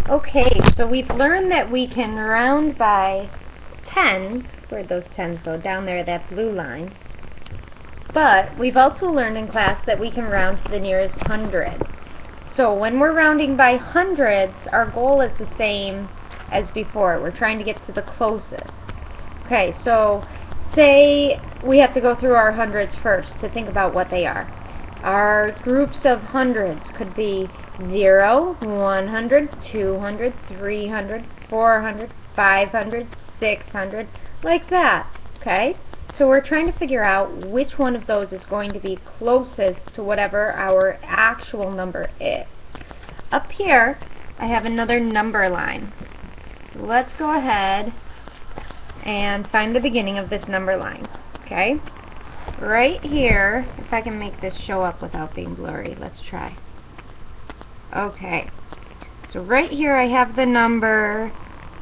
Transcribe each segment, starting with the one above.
Okay, so we've learned that we can round by tens. Where'd those tens go? Down there, that blue line. But we've also learned in class that we can round to the nearest hundred. So when we're rounding by hundreds, our goal is the same as before. We're trying to get to the closest. Okay, so say we have to go through our hundreds first to think about what they are. Our groups of hundreds could be 0, 100, 200, 300, 400, 500, 600, like that. Okay? So we're trying to figure out which one of those is going to be closest to whatever our actual number is. Up here, I have another number line. So let's go ahead and find the beginning of this number line. Okay? Right here, if I can make this show up without being blurry, let's try. Okay, so right here I have the number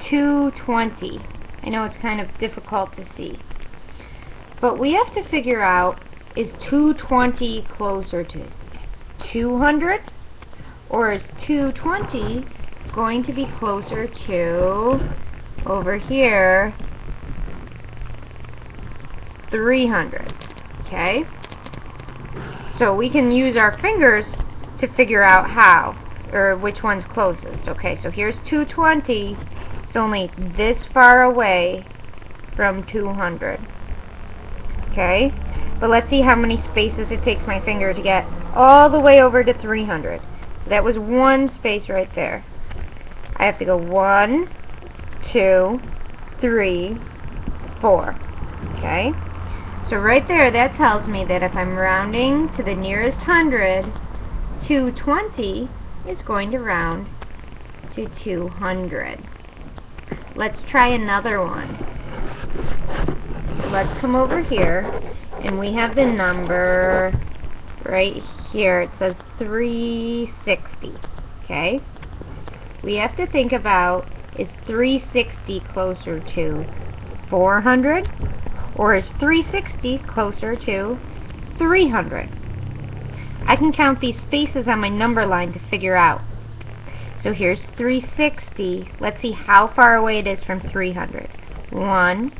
220. I know it's kind of difficult to see, but we have to figure out, is 220 closer to 200, or is 220 going to be closer to, over here, 300? Okay, so we can use our fingers to figure out how, or which one's closest. Okay, so here's 220. It's only this far away from 200. Okay, but let's see how many spaces it takes my finger to get all the way over to 300. So that was one space right there. I have to go 1, 2, 3, 4. Okay, so right there, that tells me that if I'm rounding to the nearest hundred, 220 is going to round to 200. Let's try another one. Let's come over here, and we have the number right here. It says 360. Okay? We have to think about, is 360 closer to 400? Or is 360 closer to 300? I can count these spaces on my number line to figure out. So here's 360. Let's see how far away it is from 300. 1,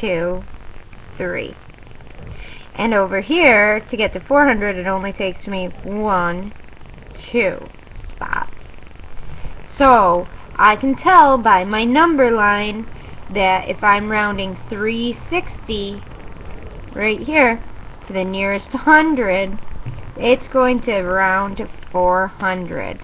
2, 3. And over here, to get to 400, it only takes me 1, 2 spots. So I can tell by my number line that if I'm rounding 360 right here to the nearest hundred, it's going to round to 400.